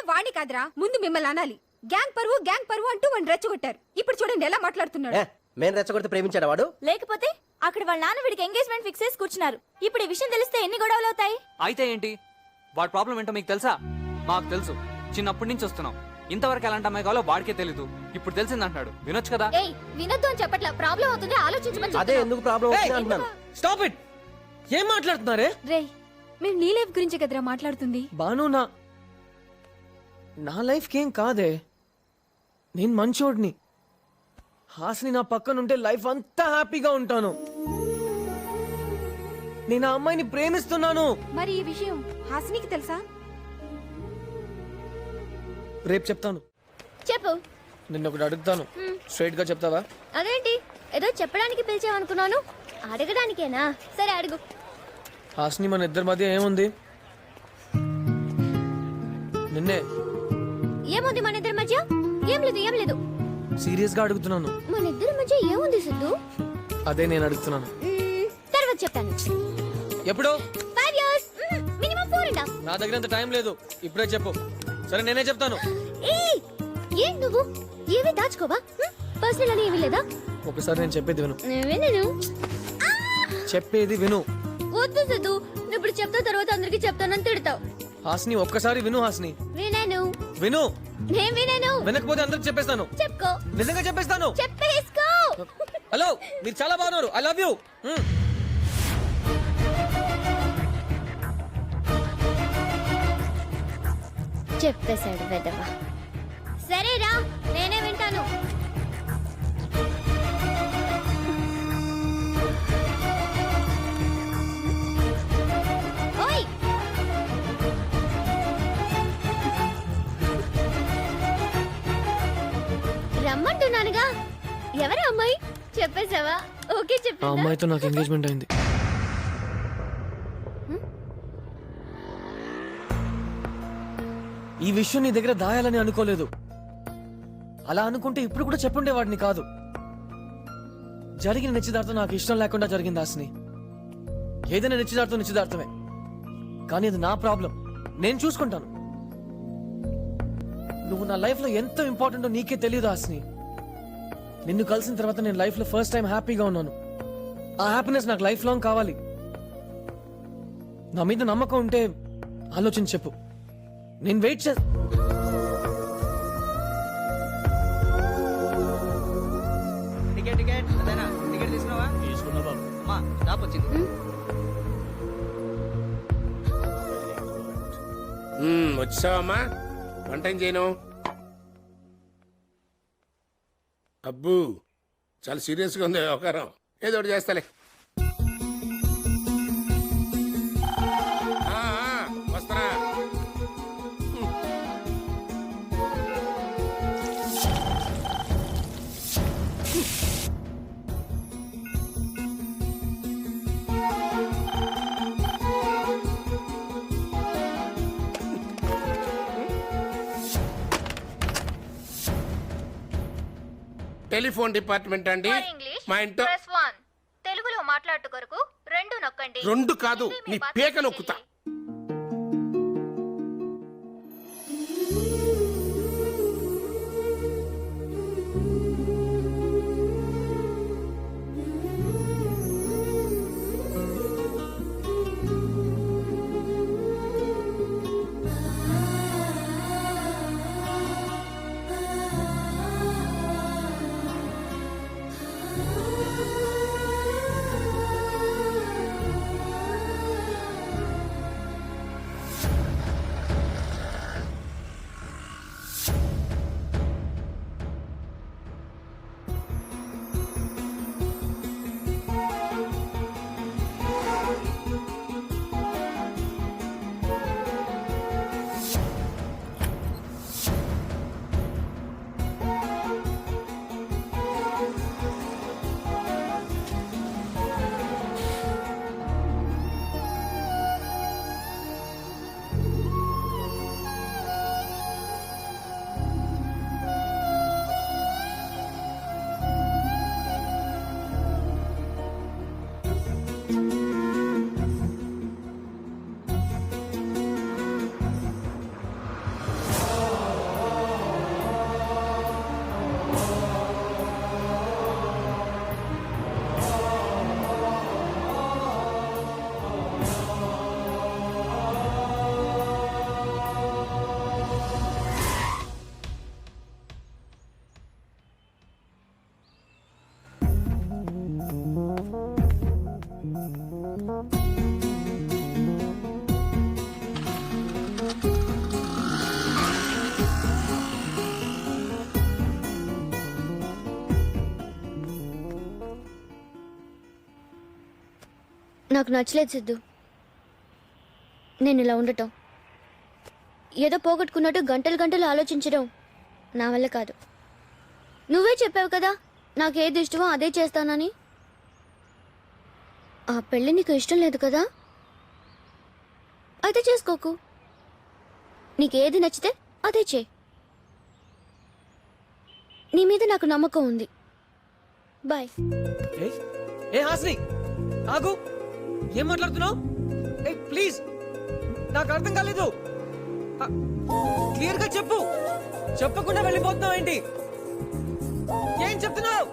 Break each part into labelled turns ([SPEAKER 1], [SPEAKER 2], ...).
[SPEAKER 1] వాణ్ణి కాదురా, ముందు మిమ్మల్ని అనాలి. గ్యాంగ్ పరువు అంటూ వాడిని రెచ్చగొట్టారు. ఇప్పుడు చూడండి ఎలా మాట్లాడుతున్నాడు.
[SPEAKER 2] మేము రెచ్చగొడితే ప్రేమించాడు వాడు?
[SPEAKER 3] లేకపోతే అక్కడ వాళ్ళ నాన్న వీడికి ఎంగేజ్మెంట్ ఫిక్స్ చేసి కూర్చున్నారు. ఇప్పుడు ఈ విషయం తెలిస్తే ఎన్ని గొడవలు అవుతాయి?
[SPEAKER 4] అయితే ఏంటి? వాడి ప్రాబ్లం ఏంటో మీకు తెలుసా? మాకు తెలుసు. చిన్నప్పటి నుంచి వస్తున్నాం. ఇంతవరకు ఎలాంటి అమ్మాయి కావాలో వాడికే తెలీదు. ఇప్పుడు తెలిసిందంటున్నాడు. వినొచ్చు కదా.
[SPEAKER 3] ఏయ్, వినొద్దు అని చెప్పట్లా. ప్రాబ్లం అవుతుంది, ఆలోచించమని.
[SPEAKER 2] అదే ఎందుకు ప్రాబ్లం అవుతుంది అంటున్నాను.
[SPEAKER 5] Stop it. ఏం మాట్లాడుతున్నారే?
[SPEAKER 1] రే, మేము నీ లైఫ్ గురించి కదరా మాట్లాడుతుంది.
[SPEAKER 5] బాను, నా లైఫ్ కేం కాదే. నేను మంచోడిని. హాసిని నా పక్కనుంటే లైఫ్ అంతా హ్యాపీగా ఉంటాను. నేను ఆ అమ్మాయిని ప్రేమిస్తున్నాను.
[SPEAKER 1] మరి ఈ విషయం హాసినికి తెలుసా?
[SPEAKER 5] రేపు చెప్తాను.
[SPEAKER 3] చెప్పు.
[SPEAKER 5] నిన్నొకటి అడుగుతాను, స్ట్రైట్ గా చెప్తావా?
[SPEAKER 3] అదేంటి, ఏదో చెప్పడానికి పిలిచావనుకున్నాను. అడగడానికేనా? సరే అడుగు.
[SPEAKER 5] హాసిని, మన ఇద్దరి మధ్య ఏముంది? నిన్నే.
[SPEAKER 3] ఏముంది మన ఇద్దరి మధ్య? ఏం లేదు.
[SPEAKER 5] సీరియస్ గా అడుగుతున్నాను.
[SPEAKER 3] మన ఇద్దరి మధ్య ఏముంది సిద్ధు?
[SPEAKER 5] అదే నేను అడుగుతున్నాను.
[SPEAKER 3] తర్వాత చెప్తాను.
[SPEAKER 5] ఎప్పుడు?
[SPEAKER 3] 5 years, మినిమం 4.5.
[SPEAKER 5] నా దగ్గర అంత టైం లేదు. ఇప్పుడే చెప్పు. సరే, నేనే చెప్తాను.
[SPEAKER 3] ఏం నువ్వు ఏమీ దాచుకోవా? పర్సనల్ అని ఏమీ లేదా?
[SPEAKER 5] ఒకసారి నేను చెప్పేది విను.
[SPEAKER 3] వినను.
[SPEAKER 5] చెప్పేది విను.
[SPEAKER 3] వద్దు సిద్ధు, నువ్వు ఇప్పుడు చెప్తా, తర్వాత అందరికి చెప్తానని తిడతావు.
[SPEAKER 5] హాసిని, ఒక్కసారి విను. హాసిని,
[SPEAKER 3] వినను.
[SPEAKER 5] విను.
[SPEAKER 3] నేను వినను.
[SPEAKER 5] వినకపోతే అందరికి చెప్పేస్తాను.
[SPEAKER 3] చెప్పుకో.
[SPEAKER 5] నిజంగా చెప్పేస్తాను.
[SPEAKER 3] చెప్పేసుకో.
[SPEAKER 5] హలో, మీరు చాలా బాగున్నారు. I love you.
[SPEAKER 3] చెప్పేశాడు వెదవ. సరేరా, నేనే వింటాను. ఓయ్, రమ్మంటున్నానుగా. ఎవరు అమ్మాయి? చెప్పేశావా? ఓకే
[SPEAKER 5] ఆ
[SPEAKER 3] చెప్పేసా?
[SPEAKER 5] అమ్మాయితో నాకు ఎంగేజ్మెంట్ అయింది. ఈ విషయం నీ దగ్గర దాయాలని అనుకోలేదు. అలా అనుకుంటే ఇప్పుడు కూడా చెప్పుండేవాడిని కాదు. జరిగిన నిశ్చితార్థం నాకు ఇష్టం లేకుండా జరిగింది హాసిని. ఏదైనా నిశ్చితార్థమే. కానీ అది నా ప్రాబ్లం. నేను చూసుకుంటాను. నువ్వు నా లైఫ్ లో ఎంత ఇంపార్టెంటో నీకే తెలియదు హాసిని. నిన్ను కలిసిన తర్వాత నేను లైఫ్ లో ఫస్ట్ టైం హ్యాపీగా ఉన్నాను. ఆ హ్యాపీనెస్ నాకు లైఫ్ లాంగ్ కావాలి. నా మీద నమ్మకం ఉంటే ఆలోచించి చెప్పు. నేను వెయిట్ చే
[SPEAKER 2] టికెట్ తీసుకున్నావా? తీసుకున్నా బాబు. అమ్మా, స్టాప్ వచ్చింది.
[SPEAKER 6] వచ్చావమ్మా? వంట ఏం చేయను? అబ్బు, చాలా సీరియస్గా ఉంది వ్యవహారం. ఏదో ఒకటి చేస్తాలే. వస్తారా? టెలిఫోన్ డిపార్ట్మెంట్ అండి. మా ఇంట్లో
[SPEAKER 3] తెలుగులో మాట్లాడు కొరకు 2 నొక్కండి.
[SPEAKER 6] 2 కాదు, నీ పేక నొక్కుతా.
[SPEAKER 3] నాకు నచ్చలేదు సిద్ధు. నేను ఇలా ఉండటం, ఏదో పోగొట్టుకున్నట్టు గంటలు గంటలు ఆలోచించడం నా వల్ల కాదు. నువ్వే చెప్పావు కదా నాకు ఏది ఇష్టమో అదే చేస్తానని. ఆ పెళ్ళి నీకు ఇష్టం లేదు కదా, అయితే చేసుకోకు. నీకేది నచ్చితే అదే చే. నీ మీద నాకు నమ్మకం ఉంది. బాయ్.
[SPEAKER 5] ఏ ఏ హాస్ని ఆగు, ఏం మాట్లాడుతున్నావు? ఏ ప్లీజ్, నాకు అర్థం కాలేదు. క్లియర్ గా చెప్పు. చెప్పకుండా వెళ్ళిపోతున్నావు ఏంటి? ఏం చెప్తున్నావు?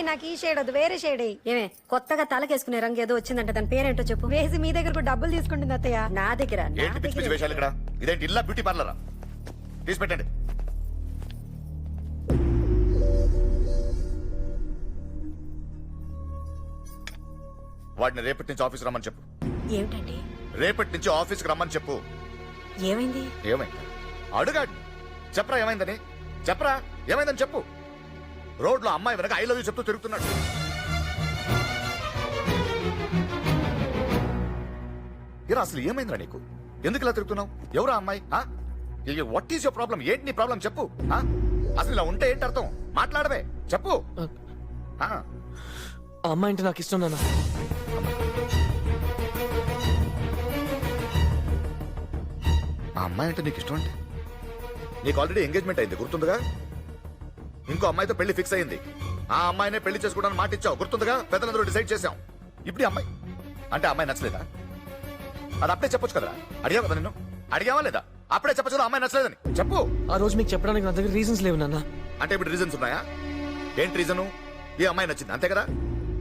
[SPEAKER 1] నాకు ఈ షేడ్ వద్దు, వేరే షేడ్ ఏమే కొత్తగా తలకేసుకునే రంగు ఏదో వచ్చిందంట, దాని పేరేంటో చెప్పు. వేసి మీ దగ్గర కూడా డబ్బులు తీసుకుంటుంది అత్తయ్య. నా దగ్గర
[SPEAKER 7] ఏంటి పిచ్చి పిచ్చి వేషాలు ఇక్కడ? ఇదేంటి ఇల్లా బ్యూటీ పార్లరా? తీసి పెట్టండి. వాడిని రేపటి నుంచి ఆఫీస్ రమ్మని చెప్పు.
[SPEAKER 1] ఏమిటండి?
[SPEAKER 7] రేపటి నుంచి ఆఫీస్కి రమ్మని చెప్పు.
[SPEAKER 1] ఏమైంది?
[SPEAKER 7] ఏమైంది అడుగాడు. చెప్పరా ఏమైందని, చెప్పరా ఏమైందని చెప్పు. రోడ్లో అమ్మాయి వెనక ఐ లవ్ యూ చెప్తూ తిరుగుతున్నాడు. ఇరా అసలు ఏమైందిరా నీకు? ఎందుకు ఇలా తిరుగుతున్నావు? ఎవరా అమ్మాయి? What is your problem? ఏంటి నీ ప్రాబ్లం చెప్పు. అసలు ఇలా ఉంటే ఏంటి అర్థం? మాట్లాడవే, చెప్పు.
[SPEAKER 5] ఆ అమ్మాయి అంటే నాకు ఇష్టం నాన్న.
[SPEAKER 7] ఆ అమ్మాయి అంటే నీకు ఇష్టం అంటే? నీకు ఆల్రెడీ ఎంగేజ్మెంట్ అయింది గుర్తుందిగా. ఇంకో అమ్మాయితో పెళ్లి ఫిక్స్ అయింది. ఆ అమ్మాయినే పెళ్లి చేసుకోవడానికి మాట ఇచ్చావు గుర్తుందిగా. పెద్దలందరూ డిసైడ్ చేశాం. ఇప్పుడు ఈ అమ్మాయి అంటే అమ్మాయి నచ్చలేదా? అది అప్పుడే చెప్పొచ్చు కదా. అడిగావు కదా, నిన్ను అడిగావా లేదా? అప్పుడే చెప్పచ్చు అమ్మాయి నచ్చలేదని చెప్పు.
[SPEAKER 5] ఆ రోజు మీకు చెప్పడానికి నా దగ్గర రీజన్స్ లేవు నాన్న.
[SPEAKER 7] అంటే ఇప్పుడు రీజన్స్ ఉన్నాయా? ఏంటి రీజను? ఈ అమ్మాయి నచ్చింది అంతే కదా.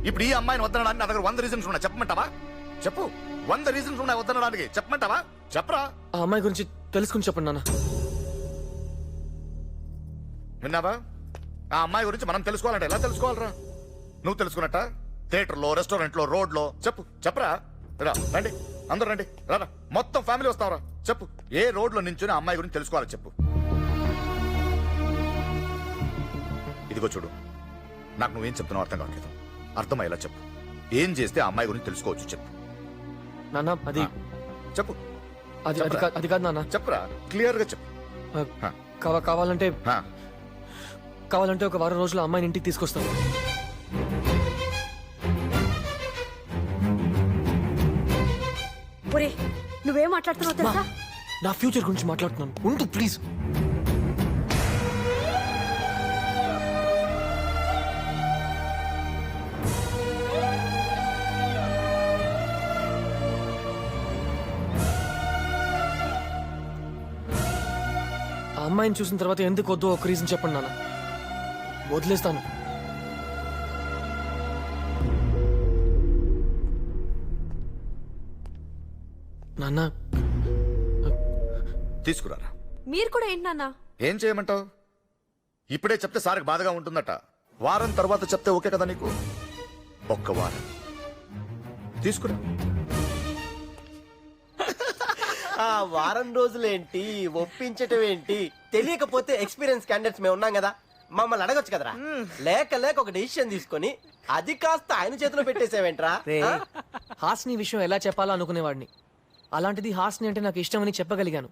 [SPEAKER 7] ఇప్పుడు ఈ అమ్మాయిని వద్దనడానికి నా దగ్గర 100 రీజన్స్ ఉన్నాయి. చెప్పమంటావా? చెప్పు. 100 రీజన్స్ ఉన్నాయి వద్దనడానికి. చెప్పమంటావా? చెప్పరా.
[SPEAKER 5] ఆ అమ్మాయి గురించి తెలుసుకుని చెప్పండి నాన్న.
[SPEAKER 7] విన్నావా? ఆ అమ్మాయి గురించి మనం తెలుసుకోవాలంటే ఎలా తెలుసుకోవాలరా? నువ్వు తెలుసుకున్నట్ట థియేటర్లో, రెస్టారెంట్లో, రోడ్లో చెప్పు. చెప్పరా. రా రండి, అందరూ రండి. రారా, మొత్తం ఫ్యామిలీ వస్తావరా. చెప్పు. ఏ రోడ్లో నించుని ఆ అమ్మాయి గురించి తెలుసుకోవాలి చెప్పు. ఇదిగో చూడు, నాకు నువ్వేం చెప్తున్నావు అర్థం కావట్లేదు. అర్థమయ్యేలా చెప్పు. ఏం చేస్తే ఆ అమ్మాయి గురించి తెలుసుకోవచ్చు చెప్పు.
[SPEAKER 5] నాన్న అది
[SPEAKER 7] చెప్పు.
[SPEAKER 5] అది అది కా- అది కాదు నాన్న.
[SPEAKER 7] చెప్పురా, క్లియర్ గా చెప్పు.
[SPEAKER 5] కావాలంటే
[SPEAKER 7] హా.
[SPEAKER 5] కావాలంటే ఒక వారం రోజులు అమ్మాయిని ఇంటికి తీసుకొస్తాను.
[SPEAKER 1] ఒరే నువ్వేం మాట్లాడుతున్నావు తెలుసా?
[SPEAKER 5] నా ఫ్యూచర్ గురించి మాట్లాడుతున్నాను. ఉండు ప్లీజ్. ఆ అమ్మాయిని చూసిన తర్వాత ఎందుకు వద్దు ఒక రీజన్ చెప్పండి నాన్న. వదిలేస్తాను. నాన్న
[SPEAKER 7] తీసుకురారా.
[SPEAKER 1] మీరు కూడా ఏంటి నాన్న?
[SPEAKER 7] ఏం చేయమంటావు? ఇప్పుడే చెప్తే సార్కి బాధగా ఉంటుందట. వారం తర్వాత చెప్తే ఓకే కదా నీకు? ఒక్క వారం తీసుకురా.
[SPEAKER 2] ఆ వారం రోజులేంటి, ఒప్పించటం ఏంటి? తెలియకపోతే ఎక్స్పీరియన్స్ క్యాండిడేట్స్ మేము ఉన్నాం కదా, మమ్మల్ని అడగొచ్చు కదరా. లేక లేక ఒక డెసిషన్ తీసుకొని అది కాస్త ఆయన చేతిలో పెట్టేసేవేంట్రా?
[SPEAKER 5] హాస్ని విషయం ఎలా చెప్పాలో అనుకునేవాడిని. అలాంటిది హాస్ని అంటే నాకు ఇష్టమని చెప్పగలిగాను.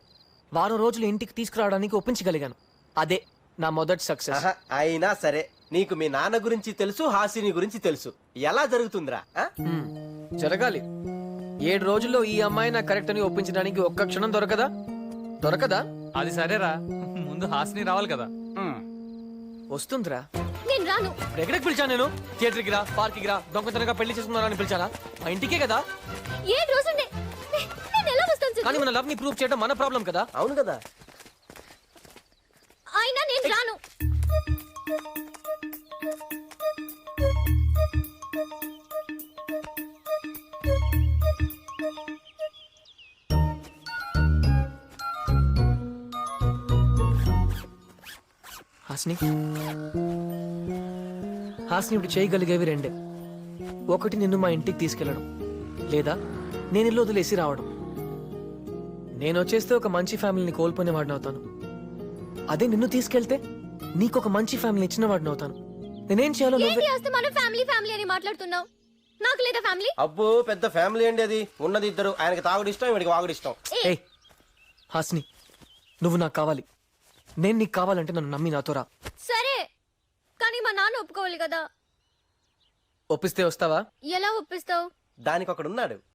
[SPEAKER 5] వారం రోజులు ఇంటికి తీసుకురావడానికి ఒప్పించగలిగాను. అదే నా మొదటి సక్సెస్.
[SPEAKER 2] ఆహా, అయినా సరే నీకు మీ నాన్న గురించి తెలుసు, హాసిని గురించి తెలుసు. ఎలా జరుగుతుందిరా ఆ?
[SPEAKER 5] జరగాలి. 7 రోజుల్లో ఈ అమ్మాయి నాకు కరెక్ట్ అని ఒప్పించడానికి ఒక్క క్షణం దొరకదా? దొరకదా?
[SPEAKER 4] అది సరేరా, ముందు హాసిని రావాలి కదా.
[SPEAKER 5] వస్తుందిరా.
[SPEAKER 3] నేను రాను.
[SPEAKER 5] ఎక్కడికి పిలిచాను నేను? థియేటర్కి రా, పార్క్కి రా, దొంగతనంగా పెళ్లి చేసుకున్నారని పిలిచానా? మా ఇంటికే కదా.
[SPEAKER 3] ఏ రోజు నేను ఎలా వస్తాను సిద్ధు?
[SPEAKER 5] కానీ మన లవ్ ని ప్రూవ్ చేయడం మన ప్రాబ్లం కదా.
[SPEAKER 2] అవును కదా.
[SPEAKER 3] అయినా నేను రాను.
[SPEAKER 5] హాస్ని, హాస్ని ఇప్పుడు చేయగలిగేవి రెండే. ఒకటి నిన్ను మా ఇంటికి తీసుకెళ్ళడం, లేదా నేను ఇల్లు వదిలేసి రావడం. నేను వచ్చేస్తే ఒక మంచి ఫ్యామిలీని కోల్పోయిన వాడిని అవుతాను. అదే నిన్ను తీసుకెళ్తే నీకు ఒక మంచి ఫ్యామిలీ ఇచ్చిన వాడిని అవుతాను. నేనేం చేయాలో
[SPEAKER 3] ఏంటి
[SPEAKER 5] నువ్వే.
[SPEAKER 3] వస్తే మనం ఫ్యామిలీ ఫ్యామిలీ అని మాట్లాడుతున్నావు? నాకు లేదా ఫ్యామిలీ?
[SPEAKER 2] అబ్బో పెద్ద ఫ్యామిలీ అండి అది. ఉన్నది ఇద్దరు, ఆయనకి తాగుడు ఇష్టం, వీడికి వాగుడు ఇష్టం.
[SPEAKER 5] ఏయ్ హాస్ని, నువ్వు నాకు కావాలి. నేను నీకు కావాలంటే నన్ను నమ్మి నాతో రా.
[SPEAKER 3] సరే, కానీ మా నాన్న ఒప్పుకోవాలి కదా.
[SPEAKER 5] ఒప్పిస్తే వస్తావా?
[SPEAKER 3] ఎలా ఒప్పిస్తావు?
[SPEAKER 2] దానికి ఒకడు ఉన్నాడు.